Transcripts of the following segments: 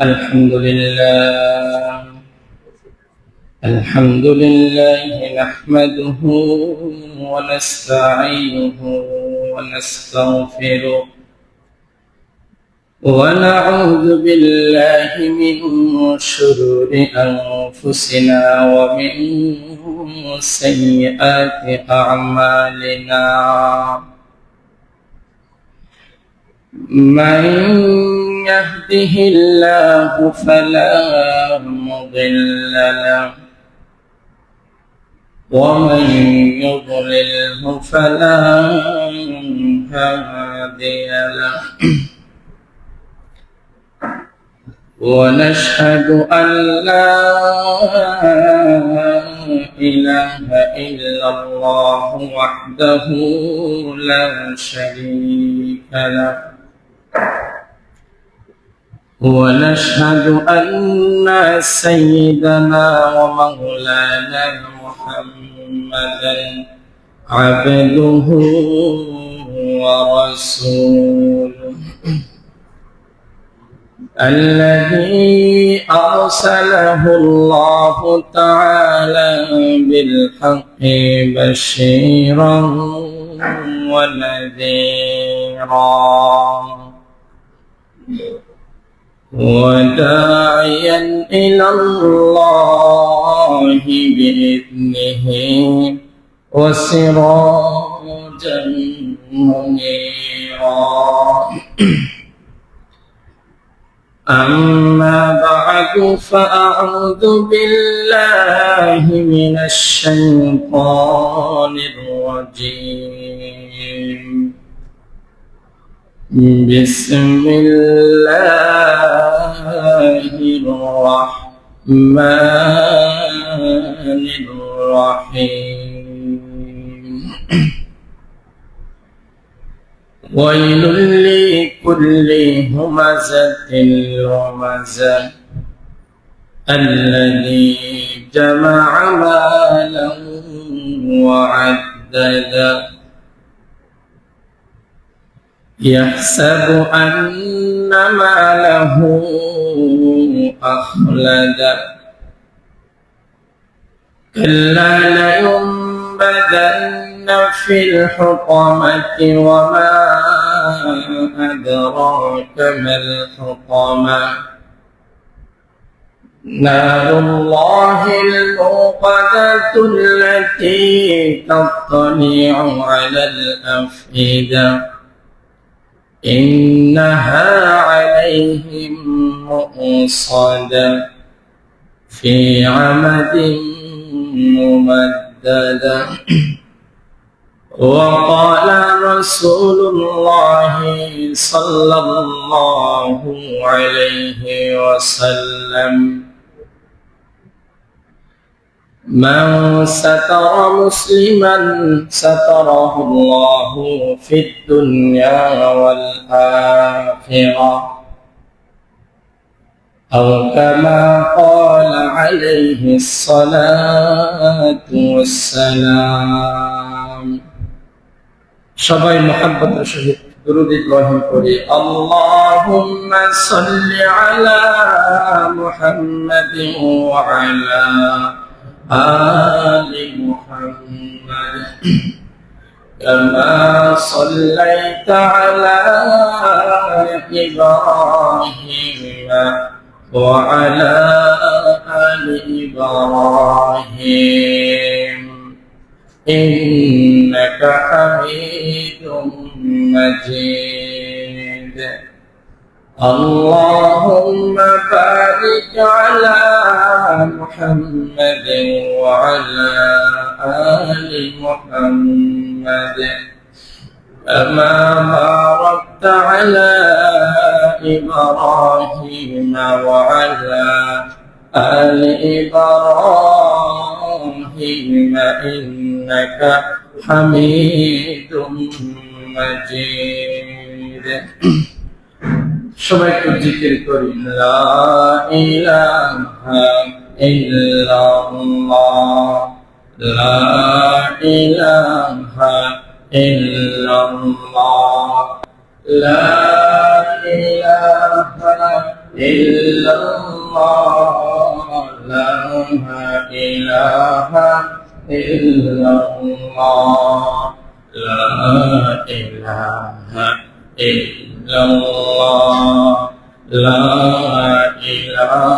الحمد لله نحمده ونستعينه ونستغفره ونعوذ بالله من شرور أنفسنا ومن سيئات أعمالنا من يهده الله فلا مضل له ومن يضلله فلا هادي له ونشهد أن لا إله إلا الله وحده لا شريك له ونشهد أن سيدنا ومولانا محمدا عبده ورسوله الذي أرسله الله تعالى بالحق بشيرا ونذيرا وداعيا إلى الله بإذنه وسراجا منيرا أما بعد فأعوذ بالله من الشيطان الرجيم بسم الله الرحمن الرحيم ويل لكل همزة لمزة الذي جمع مالا وعدده يحسب أن ماله أخلده كلا لينبذن في الحطمة وما أدراك ما الحطمة نار الله الموقدة التي تطلع على الأفئدة إنها عليهم مؤصدة في عمد ممددة وقال رسول الله صلى الله عليه وسلم من ستر مسلما ستره الله في الدنيا والآخرة أو كما قال عليه الصلاة والسلام সবাই মুহাব্বতের সহিত দুরূদ ইব্রাহিম পড়ি আল্লাহুম্মা সাল্লি আলা মুহাম্মাদিন ওয়া আলা آل محمد كما صليت على إبراهيم وعلى آل إبراهيم إنك حميد مجيد اللهم بارك على محمد وعلى آل محمد كما باركت على إبراهيم وعلى آل إبراهيم إنك حميد مجيد সবাই একটু জিকির করি লা ইলাহা ইল্লাল্লাহ লা ইলাহা ইল্লাল্লাহ لا إله إلا illallah, la ilaha illallah, la ilaha illallah, la ilaha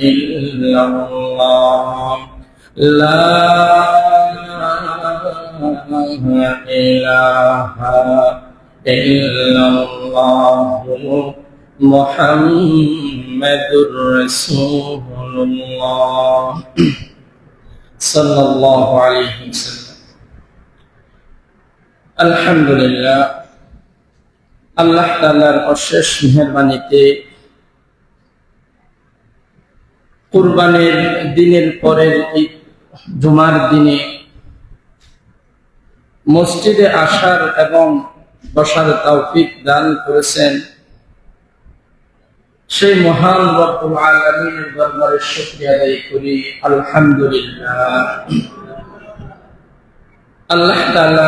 illallah, la ilaha illallah, Muhammadur Rasulullah sallallahu alaihi wasallam। আলহামদুলিল্লাহ, আল্লাহ তাআলার অশেষ মেহেরবানিতে কুরবানির দিনের পরের এই জুমার দিনে মসজিদে আসার এবং বসার তৌফিক দান করেছেন। সেই মহান রব্বুল আলামিনের দরবারে শুকরিয়া আদায় করি, আলহামদুলিল্লাহ। আল্লাহ তাআলা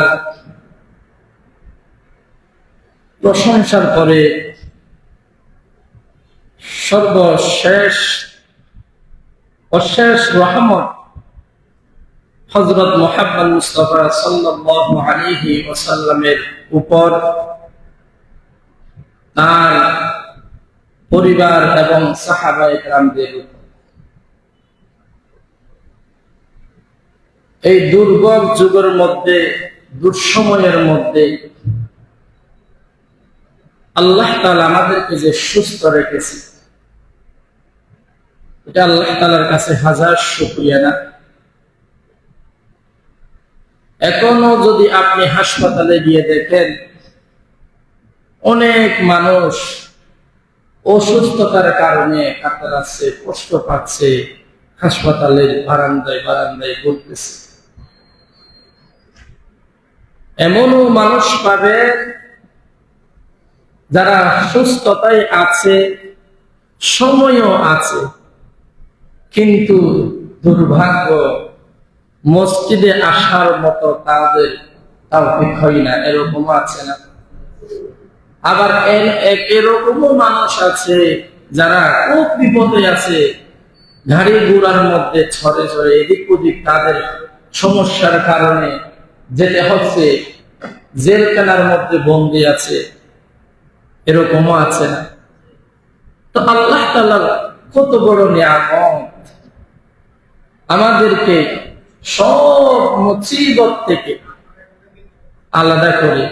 প্রশংসার পরে সর্বশেষ অশেষ রহমত হযরত মুহাম্মদ মুস্তাফা সাল্লাল্লাহু আলাইহি ওয়াসাল্লামের উপর, তার পরিবার এবং সাহাবায়ে কেরামদের উপর। এই দুর্গম যুগের মধ্যে, দুঃসময়ের মধ্যে আল্লাহ তাআলা আমাদেরকে যে সুস্থ রেখেছে, এটা আল্লাহ তাআলার কাছে হাজার শুকরিয়া না? এখনো যদি আপনি হাসপাতালে গিয়ে দেখেন, অনেক মানুষ অসুস্থতার কারণে কাতরাচ্ছে, কষ্ট পাচ্ছে, হাসপাতালের বারান্দায় বারান্দায় ঘুরতেছে। এমনও মানুষ পাবেন যারা সুস্থতায় আছে, সময়ও আছে, কিন্তু দুর্ভাগ্য মসজিদে আসার মতো তাদের তৌফিক হয় না, এরকম আছে না? আবার এরকমও মানুষ আছে যারা খুব বিপদে আছে, গাড়ি ঘোড়ার মধ্যে ছড়ে ছড়ে এদিক ওদিক তাদের সমস্যার কারণে যেতে হচ্ছে, জেলখানার মধ্যে বন্দী আছে, এরকমও আছে না? তো আল্লাহ তাআলার কত বড় নিয়ামত, আমাদেরকে সব মুসিবত থেকে আলাদা করে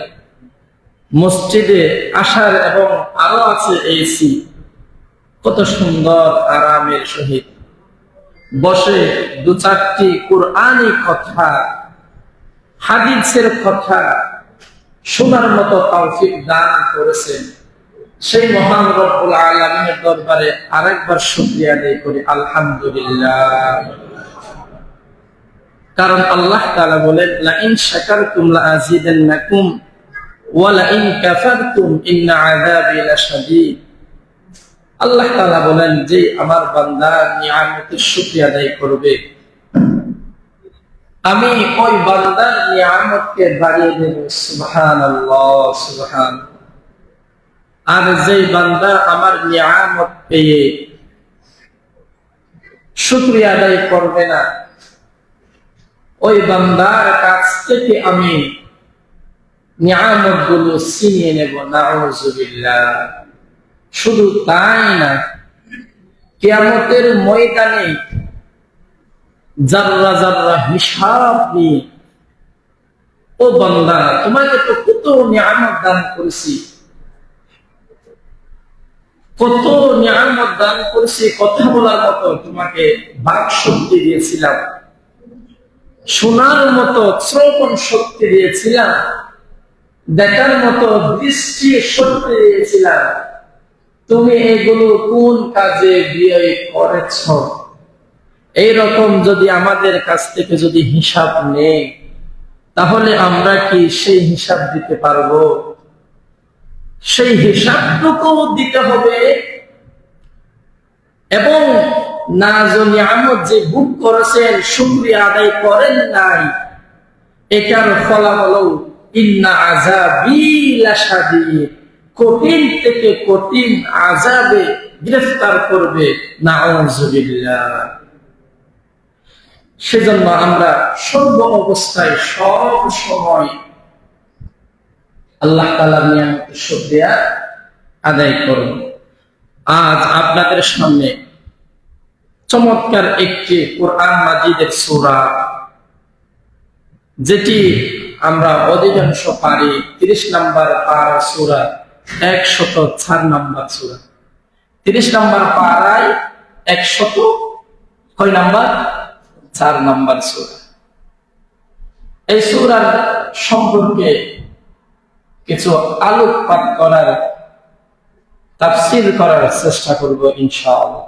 মসজিদে আসার, এবং আরো আছে এসি, কত সুন্দর আরামের সহিত বসে দু চারটি কুরআনী কথা, হাদিসের কথা শোনার মতো তৌফিক দান করেছেন। সেই মহান রব্বুল আলামিনের দরবারে আরেকবার শুকরিয়া আদায় করি, আলহামদুলিল্লাহ। কারণ আল্লাহ তাআলা বলেন, লা ইন শাকারতুম লা আযীদান্নাকুম ওয়া লা ইন কাফারতুম ইন্না আযাবি লাশাদীদ। আল্লাহ তাআলা বলেন, যে আমার বান্দা নিয়ামতের শুকরিয়া আদায় করবে, আমি ওই বান্দার নিয়ামতকে বাড়িয়ে দেব। সুবহানাল্লাহ, সুবহানাল্লাহ। আর যে বান্দা আমার নিয়ামত পেয়ে শুকরিয়া আদায় করবে না, ওই বান্দার কাছ থেকে আমি নিয়ামত গুলো ছিনিয়ে নেব। নাউযুবিল্লাহ। শুধু তাই না, কিয়ামতের ময়দানে যাররা যাররা হিসাব নিয়ে, ও বান্দা তোমাকে তো কত নিয়ামত দান করেছি, কত নিয়ামত দান করেছি, কথা বলার মতো তোমাকে বাক শক্তি দিয়েছিলাম, শোনার মতো শ্রবণ শক্তি দিয়েছিলাম, দেখার মতো দৃষ্টি শক্তি দিয়েছিলাম, তুমি এগুলো কোন কাজে ব্যয় করেছ? এইরকম যদি আমাদের কাছ থেকে যদি হিসাব নেই, তাহলে আমরা কি সেই হিসাব দিতে পারবো? সেই হিসাবটুকু দিতে হবে। এবং নাজ ও নিয়ামত যে ভোগ করেছেন, শুকরিয়া আদায় করেন নাই, এটার ফলাফল ইন্না আযাবি লাশাদীদ, কঠিন থেকে কঠিন আযাবে গ্রেফতার করবে, নাউযুবিল্লাহ। সেজন্য আমরা সর্ব অবস্থায় সব সময় আল্লাহ তাআলার নিয়ামতের শুকরিয়া আদায় করব। আজ আপনাদের সামনে চমৎকার একটি কোরআন মাজিদের সূরা, যেটি আমরা অধিকাংশ পারি, 30 নম্বর পারা সূরা, 104 নম্বর সূরা। 30 নম্বর পারায় 100 কয় নাম্বার? 4 নম্বর সূরা। এই সূরার সম্পর্কে কিছু আলোকপাত করার, তাফসীর করার চেষ্টা করব ইনশাআল্লাহ।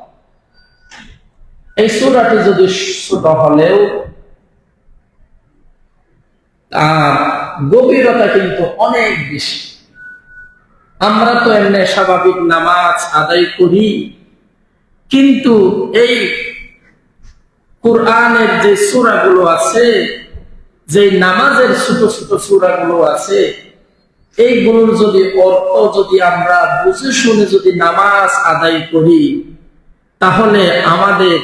এই সূরাটি যদি ছোট হলেও তার গভীরতা কিন্তু অনেক বেশি। আমরা তো এমনি স্বাভাবিক নামাজ আদায় করি, কিন্তু এই কোরআনের যে সূরাগুলো আছে, যে নামাজের ছোট ছোট সূরাগুলো আছে, এইগুলোর যদি অর্থ যদি আমরা বুঝে শুনে যদি নামাজ আদায় করি, তাহলে আমাদের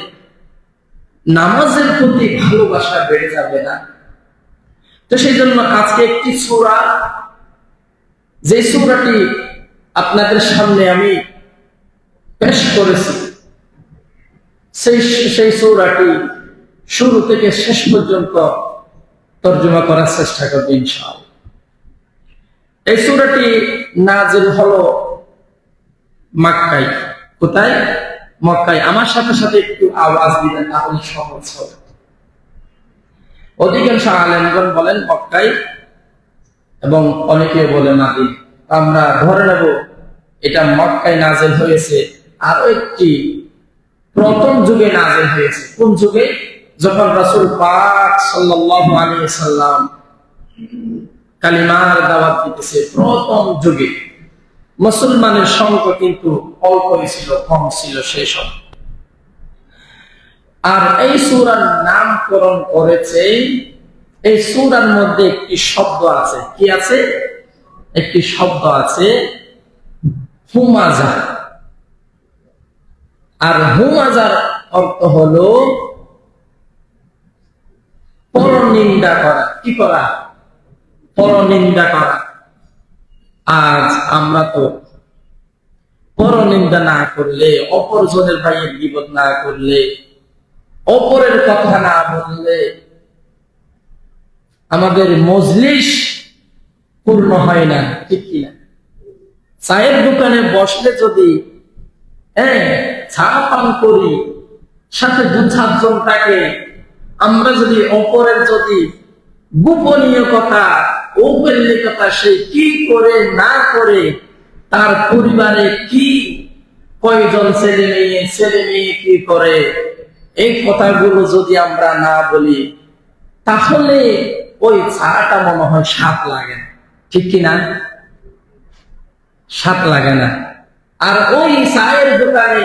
নামাজের প্রতি ভালোবাসা বেড়ে যাবে না? তো সেই জন্য আজকে একটি সূরা, যে সূরাটি আপনাদের সামনে আমি পেশ করেছি, সেই সূরাটি শুরু থেকে শেষ পর্যন্ত তর্জমা করার চেষ্টা করব ইনশাআল্লাহ। এই সূরাটি নাজিল হলো মক্কায়। কোথায়? মক্কায়। আমার সাথে সাথে একটু আওয়াজ দিবেন, তাহলে সহজ হবে। অধিকাংশ আলেমগণ বলেন মক্কায়, এবং অনেকে বলে মাদিনা। আমরা ধরে নেব এটা মক্কায় নাজিল হয়েছে। আরো একটি প্রথম যুগে নাজিল হয়েছে। কোন যুগে? যখন রাসূল পাক সাল্লাল্লাহু আলাইহি ওয়াসাল্লাম কালিমার দাওয়াত দিতেছে, প্রথম যুগে মুসলমানের সংখ্যা কিন্তু অল্পই ছিল, কম ছিল সেই সময়। আর এই সূরার নামকরণ করেছে, এই সূরার মধ্যে একটি শব্দ আছে। কি আছে? একটি শব্দ আছে, হুমাজা। আর হুমাজার অর্থ হলো পরনিন্দা করা। কি করা? পরনিন্দা করা। আজ আমরা তো পরনিন্দা না করলে, অপরজনের ভাইয়ের গীবত না করলে, অপরের কথা না বললে আমাদের মজলিস পূর্ণ হয় না, ঠিক কিনা? চায়ের দোকানে বসলে যদি চা পান করি, সাথে 2-4 জন থাকে, আমরা যদি অপরের যদি গোপনীয় কথা, ওপেনলি কথা, সে কি করে না করে, তার পরিবারে কি, কয়জন ছেলে মেয়ে কি করে, এই কথাগুলো যদি আমরা না বলি, তাহলে ওই চাটা মনে হয় স্বাদ লাগে না, ঠিক কিনা? স্বাদ লাগে না। আর ওই চায়ের দোকানে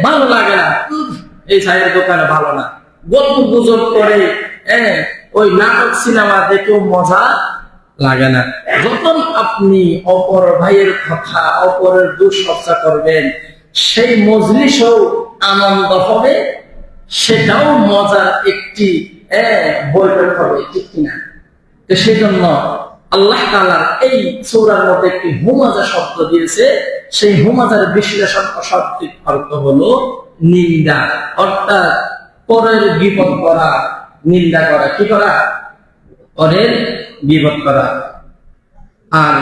ভালো লাগে না, এই চায়ের দোকানে ভালো না, গল্প গুজব করে, ওই নাটক সিনেমা দেখেও মজা লাগে না। যখন আপনি অপর ভাইয়ের কথা, অপরের দুঃচর্চা করবেন, সেই মজলিসও আনন্দ হবে, সেটাও মজার একটি বৈঠক হবে, ঠিক কিনা? তো সেই জন্য আল্লাহ তাআলার এই সূরার মধ্যে একটি হুমাজা শব্দ দিয়েছে। সেই হুমাজার বিশ্লেষণ অশাব্দিক অর্থ হলো নিন্দা, অর্থাৎ পরের গীবত করা, নিন্দা করা। কি করা? পরের গীবত করা। আর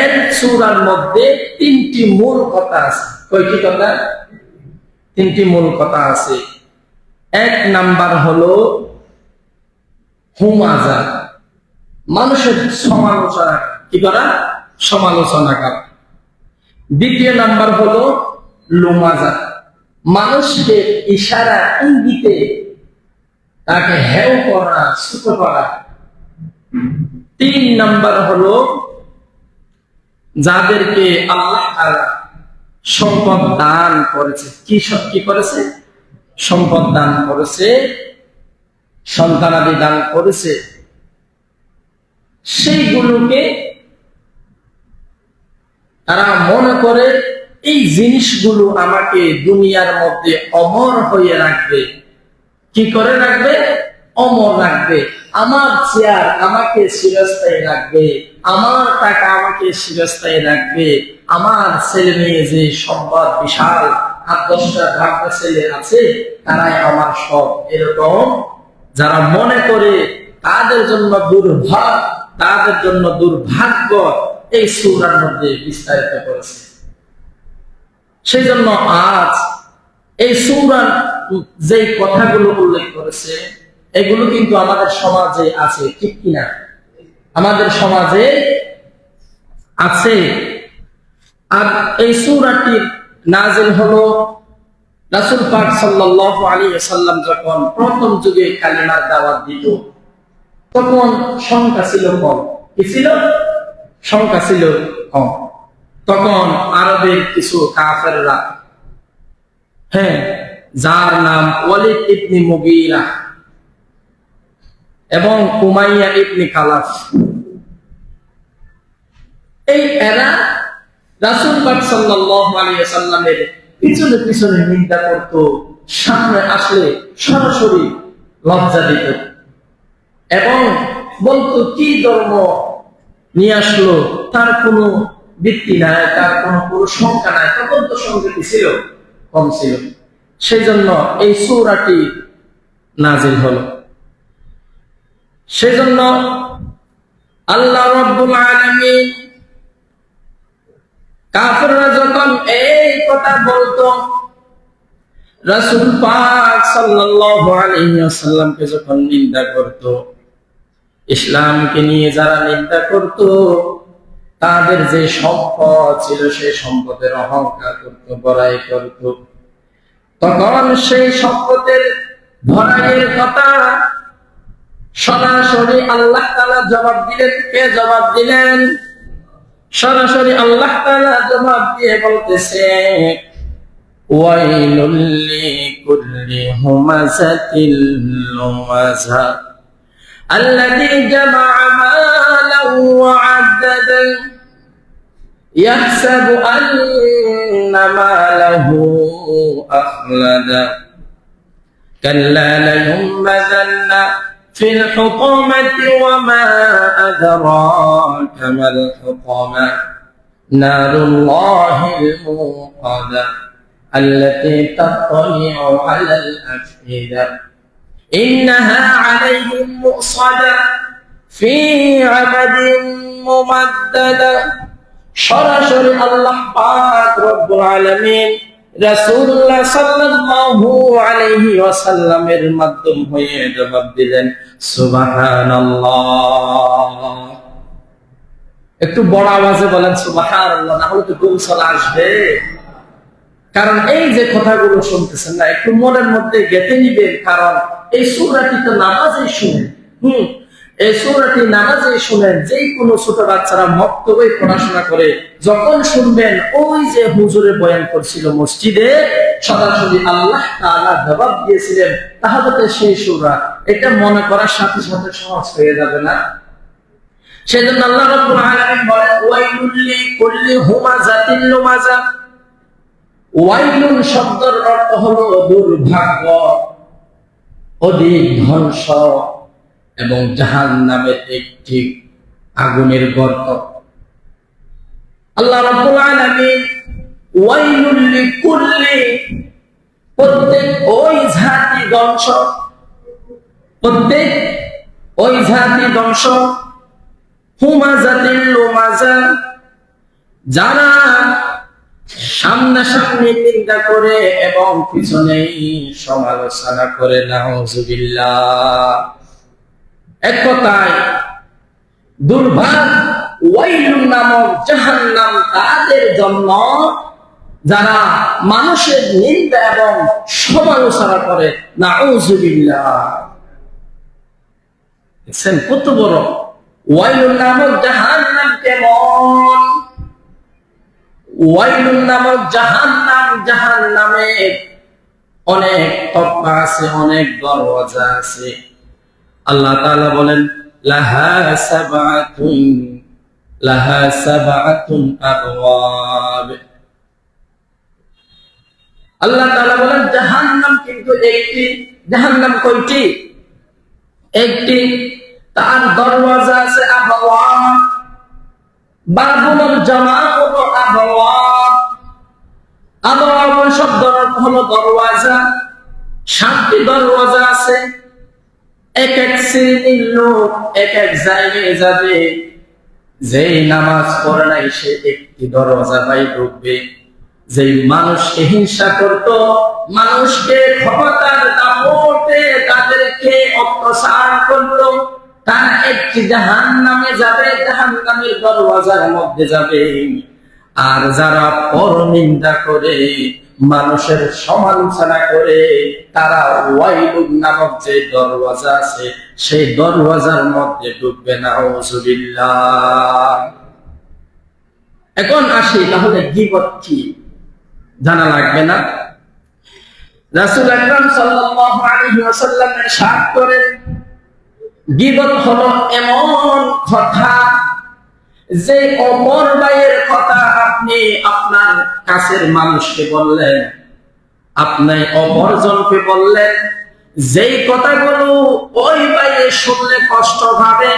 এর সূরার মধ্যে 3টি মূল কথা আছে। কয়টি কথা? 3টি মূল কথা আছে। 1 নাম্বার হলো হুমাজা, মানুষের সমালোচনা। কি করা? সমালোচনা করা। 2য় নাম্বার হলো লুমাজা, মানুষকে ইশারা ইঙ্গিতে তাকে হেয় করা, ছোট করা। 3 নাম্বার হলো যাদেরকে আল্লাহ তাআলা সম্পদ দান করেছে। কি করেছে? সম্পদ দান করেছে, সন্তানাদি দান করেছে, সেইগুলোকে তারা মনে করে এই জিনিসগুলো আমাকে দুনিয়ার মধ্যে অমর হয়ে রাখবে। কি করে রাখবে? অমর রাখবে। আমার চেয়ার আমাকে চিরস্থায়ী রাখবে, আমার টাকা আমাকে চিরস্থায়ী রাখবে, আমার ছেলে মেয়ে যে সম্পদ বিশাল 8-10টা ভাগ্য ছেলে আছে তারাই আমার সব। এরকম যারা মনে করে তাদের জন্য দুর্ভাগ্য, তাদের জন্য দুর্ভাগ্য এই সূরার মধ্যে বিস্তারিত করেছে। সেই জন্য আজ এই সূরার যে কথাগুলো উল্লেখ করেছে এগুলো কিন্তু আমাদের সমাজে আছে, ঠিক কিনা? আমাদের সমাজে আছে। আর এই সূরাটি নাযিল হলো রাসূল পাক সাল্লাল্লাহু আলাইহি ওয়াসাল্লাম যখন প্রথম যুগে কালিমার দাওয়াত দিত তখন সংখ্যা ছিল কম। কি ছিল? সংখ্যা ছিল কম। তখন আরবের কিছু কাফেররা, যার নাম ওয়ালিদ ইবনে মুগীরা এবং উমাইয়া ইবনে খালাফ, এই এরা রাসূল পাক সাল্লাল্লাহু আলাইহি ওয়াসাল্লামের পিছনে পিছনে নিন্দা করত, সামনে আসলে সরাসরি লজ্জা দিত এবং বলতো কি ধর্ম নিয়ে আসলো, তার কোনো ভিত্তি নাই, তার কোনো সংখ্যা নাই। তখন তো সংখ্যাটি ছিল কম ছিল। সেই জন্য এই সূরাটি নাযিল হলো। সেজন্য আল্লাহ রাব্বুল আলামিন কাফেররা যখন এই কথা বলতো, রাসূল পাক সাল্লাল্লাহু আলাইহি ওয়াসাল্লামকে যখন নিন্দা করত, ইসলামকে নিয়ে যারা নিন্দা করত, তাদের যে সম্পদ ছিল সেই সম্পদের অহংকার করত, বড়াই করত, তখন সেই সম্পদের ভরাইয়ের কথা সরাসরি আল্লাহ তাআলা জবাব দিলেন। কে জবাব দিলেন? সরাসরি আল্লাহ তাআলা জবাব দিয়ে বলতেছে, ওয়াইলুল লিকুল্লি হুমাযাতিল লুমাযা আল্লাযী জামা'a মালান ওয়া 'আদ্দাদা ইয়াহসাবু আন্না মালাহু আখলাদা কাল্লা লায়ুম্বাযান্না ফিল হুতামাতি ওয়া মা আদরাকা মাল হুতামা নারুল্লাহিল মুকাদা আল্লাতী তাত্তালি'উ আলাল আফইদা ইন্নাহা আলাইহিম মুসাদা ফি আমাদিন মুমাদ্দাদা। সরাসরি আল্লাহ পাক রব্বুল আলামিন রাসূলুল্লাহ সাল্লাল্লাহু আলাইহি ওয়াসাল্লামের মাধ্যম হয়ে জবাব দিলেন, সুবহানাল্লাহ। একটু বড় আওয়াজে বলেন সুবহানাল্লাহ, না হলে তো ঘুম চলে আসবে। কারণ এই যে কথাগুলো শুনতেছেন না, একটু মনের মধ্যে গেঁথে নিবেন। কারণ এই সূরাটি তো নামাজেই শুনেন। এই সূরাটি নামাজেই শুনেন। যেই কোনো ছোট বাচ্চারা মক্তবে পড়াশোনা করে যখন শুনবেন, ওই যে হুজুরে বয়ান করছিল মসজিদে, সরাসরি আল্লাহ তাআলা জবাব দিয়েছিলেন, তাহলে তো সেই সূরা এটা মনে করার সাথে সাথে সহজ হয়ে যাবে না? সেজন্য আল্লাহ রাব্বুল আলামিন বলেন, ওয়াইলুল লিকুল্লি হুমাযাতিল লুমাযা। ওয়াইলুন শব্দের অর্থ হলো দুর্ভাগ্য, অধিক ধ্বংস এবং জাহান্নামের একটি আগুনের গর্ত। আল্লাহ রাব্বুল আলামিন ওয়াইলুল লিকুল্লি, প্রত্যেক ওই জাতি ধ্বংস, প্রত্যেক ওই জাতি ধ্বংস, হুমাযাতিল লুমাযা, যারা সামনাসামনি নিন্দা করে এবং পিছনেই সমালোচনা করে। নাউযুবিল্লাহ। এক কথায় দুর্ভাগ্য, ওয়াইলুন নামক জাহান্নাম তাদের জন্য যারা মানুষের নিন্দা এবং সমালোচনা করে। নাউযুবিল্লাহ। দেখছেন কত বড় ওয়াইলুন নামক জাহান্নাম কেমন? ওয়াইলুন নামক জাহান্নাম, জাহান্নামে অনেক তরফা আছে, অনেক দরওয়াজা আছে। আল্লাহ তাআলা বলেন, লাহা সাবআতুন লাহা সাবআতুন আবওয়াব। আল্লাহ তাআলা বলেন জাহান্নাম কিন্তু একটি। জাহান্নাম কয়টি? একটি। তার দরওয়াজা আছে আবওয়াব। বাবুল জামা হলো আবওয়াব। আবওয়াব শব্দের অর্থ হলো দরওয়াজা। 7টি দরওয়াজা আছে। এক এক শ্রেণীর লোক এক এক জায়গায় যাবে। যেই নামাজ পড়ে নাই সে একটি দরওয়াজা বাই ঢুকবে। যেই মানুষকে হিংসা করত, মানুষকে ক্ষমতার দাপটে তাদেরকে অত্যাচার করত, তারা একটি জাহান্নামে যাবে, জাহান্নামের দরওয়াজার মধ্যে যাবে। আর যারা পরনিন্দা করে, মানুষের সমালোচনা করে, তারা ওয়াইলুন নামক যে দরওয়াজা আছে সেই দরওয়াজার মধ্যে ঢুকবে। নাউযুবিল্লাহ। এখন আসি, তাহলে গীবত কি জানা লাগবে না? রাসূল আকরাম সাল্লাল্লাহু আলাইহি ওয়াসাল্লাম ইরশাদ করেন, গীবত হলো এমন কথা যে অপর ভাইয়ের কথা আপনি আপনার কাছের মানুষকে বললেন, আপনি অপরজনকে বললেন, যেই কথাগুলো ওই ভাইয়ে শুনলে কষ্ট পাবে।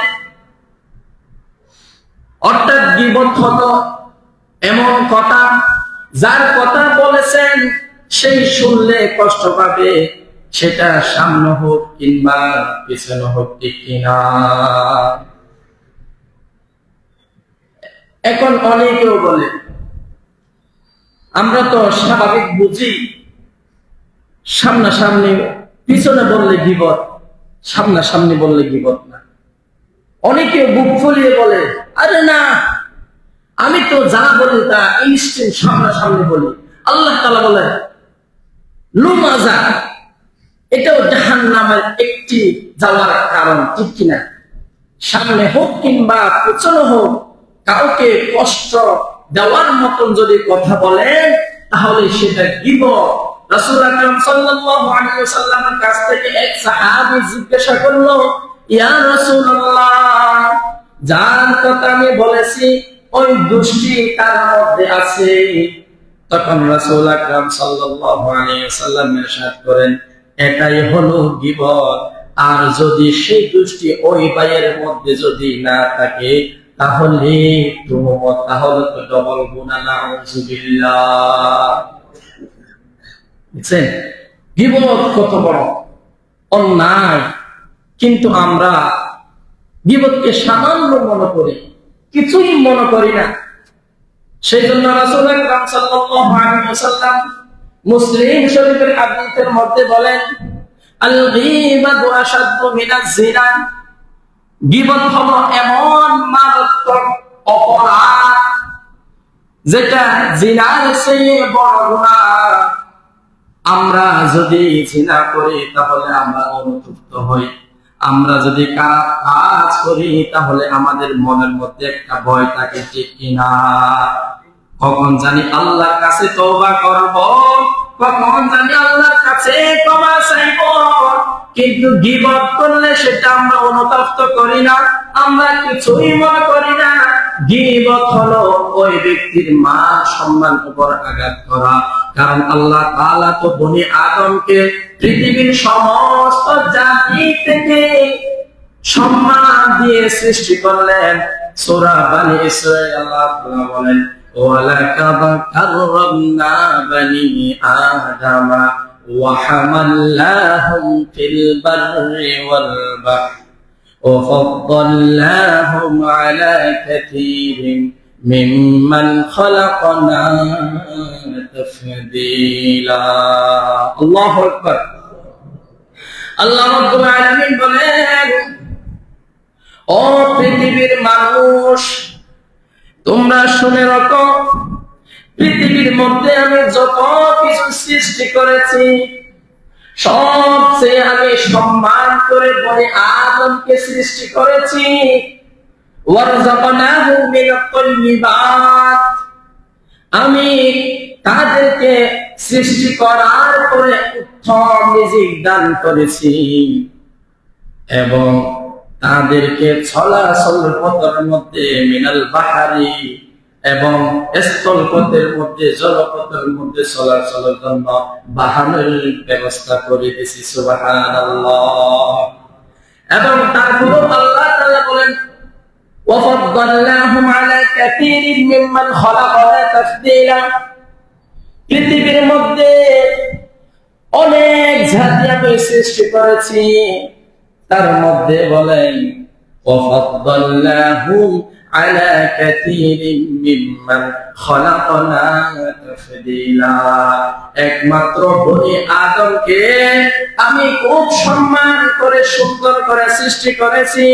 অর্থাৎ গীবত হলো এমন কথা যার কথা বলেছেন সেই শুনলে কষ্ট পাবে, সেটা সামনে হোক কিংবা পিছনে হোক, ঠিক কিনা? এখন অনেকেও বলে, আমরা তো স্বাভাবিক বুঝি, সামনাসামনি পিছনে বললে গীবত, সামনাসামনি বললে গীবত না। অনেকে বুক ফুলিয়ে বলে, আরে না, আমি তো যা বলি তা ইনস্ট্যান্ট সামনাসামনি বলি। আল্লাহ তাআলা বলেন লুমাজা, এটাও জাহান্নামের একটি যাওয়ার কারণ, ঠিক কিনা? সামনে হোক কিংবা পিছনে হোক, কাউকে কষ্ট দেওয়ার মতন যদি কথা বলেন তাহলে সেটা গীবত। রাসূল আকরাম সাল্লাল্লাহু আলাইহি ওয়াসাল্লামের কাছ থেকে এক সাহাবী জিজ্ঞাসা করলো, ইয়া রাসূলুল্লাহ, যার কথা আমি বলেছি ওই দুষ্টি তার মধ্যে আছে। তখন রাসূল আকরাম সাল্লাল্লাহু আলাইহি ওয়াসাল্লাম ইরশাদ করেন, এটাই হলো গীবত। আর যদি সেই দুষ্টি ওই ভাইয়ের মধ্যে যদি না থাকে তাহলে তো ডবল গুনাহ। নাউযুবিল্লাহ। বুঝছেন গীবত কত বড় অন্যায়, কিন্তু আমরা গীবতকে সামান্য মনে করি, কিছুই মনে করি না। সেই জন্য রাসূল আকরাম সাল্লাল্লাহু আলাইহি ওয়াসাল্লাম মুসলিম শরীফের হাদিসের মধ্যে বলেন, আল গীবাতু আশাদ্দু মিনাজ জিনা। গীবত হলো এমন মারাত্মক অপরাধ যেটা জিনার চেয়ে বড় গুনাহ। আমরা যদি জিনা করি তাহলে আমরা অনুতপ্ত হই, আমরা যদি খারাপ কাজ করি তাহলে আমাদের মনের মধ্যে একটা ভয় থাকে, ঠিক কিনা? কখন জানি আল্লাহর কাছে তওবা করব, কখন জানি আল্লাহর কাছে ক্ষমা চাইব, কিন্তু গীবত করলে সেটা আমরা অনুতপ্ত করি না, আমরা কিছুই মনে করি না। গীবত হলো ওই ব্যক্তির মান সম্মান উপর আঘাত করা। কারণ আল্লাহ তাআলা তো বনি আদমকে পৃথিবীর সমস্ত জাতি থেকে সম্মান দিয়ে সৃষ্টি করলেন। সূরা বানি ইসরাঈল আল্লাহ তাআলা বলেন, ওয়ালাকাদ কাররামনা বানি আদামা ওয়া হামালনাহুম ফিল বাররি ওয়াল বাহরি ওয়া ফাদ্দালনাহুম আলা কাসীরিন মিম্মান খালাকনা তাফদীলা। আল্লাহু আকবার। আল্লাহ রাব্বুল আলামিন বলেন, ও পৃথিবীর মানুষ, তোমরা শুনে রাখো, পৃথিবীর মধ্যে আমি যত কিছু সৃষ্টি করেছি সবচেয়ে আমি সম্মান করে বনি আদমকে সৃষ্টি করেছি। ওয়ারযাকনাহু মিনাত তাইয়্যিবাত, আমি তাদেরকে সৃষ্টি করার পরে উত্তম রিজিক দান করেছি। এবং তাদেরকে চলাচল পথের মধ্যে মিনাল বাহারি এবং স্থল পথের মধ্যে জলপথের মধ্যে চলাচলের জন্য বাহনের ব্যবস্থা করে দিয়েছি। সুবহানাল্লাহ। এবং তারপরেও আল্লাহ তাআলা বলেন ওয়াফাদ্দালনাহুম আলা কাসীরিন মিম্মান খালাকনা তাফদীলা। পৃথিবীর মধ্যে অনেক জাতি আমি সৃষ্টি করেছি, তার মধ্যে বলেন ওয়াফাদ্দালনাহুম আলা কাসীরিন মিম্মান খালাকনা তাফদীলা। একমাত্র বনি আদমকে আমি খুব সম্মান করে সুন্দর করে সৃষ্টি করেছি।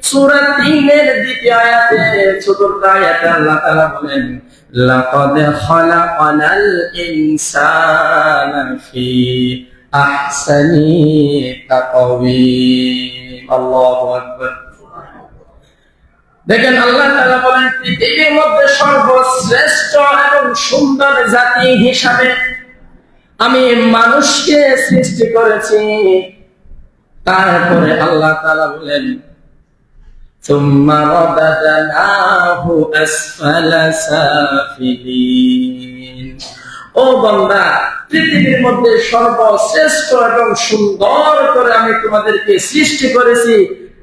সূরা ৩-এর দ্বিতীয় আয়াতে, চতুর্থ আয়াতে আল্লাহ তাআলা বলেন লাকাদ খালাকনাল ইনসানা ফি আহসানি তাকওয়িম। আল্লাহু আকবার। দেখেন আল্লাহ তাআলা বলেন পৃথিবীর মধ্যে সর্বশ্রেষ্ঠ এবং সুন্দর জাতি হিসাবে আমি মানুষকে সৃষ্টি করেছি। তারপরে আল্লাহ তাআলা বলেন সুম্মা রাদাদনাহু আসফালা সাফিলিন। ও বান্দা, পৃথিবীর মধ্যে সর্বশ্রেষ্ঠ এবং সুন্দর করে আমি তোমাদেরকে সৃষ্টি করেছি,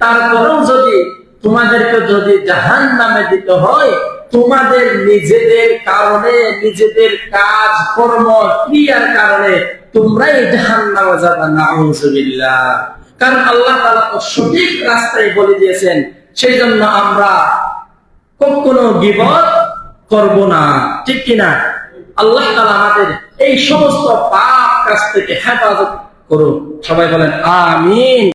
তারপরেও তোমাদেরকে যদি জাহান্নামে দিতে হয়, তোমাদের নিজেদের কারণে, নিজেদের কাজ কর্ম ক্রিয়ার কারণে তোমরাই জাহান্নামে যাবে। নাউযুবিল্লাহ। কারণ আল্লাহ তাআলা তো সঠিক রাস্তায় বলে দিয়েছেন, সেই জন্য আমরা কখনো গীবত করব না, ঠিক কিনা? আল্লাহ তাআলা আমাদের এই সমস্ত পাপ কাজ থেকে হেফাজত করুন। সবাই বলেন আমিন।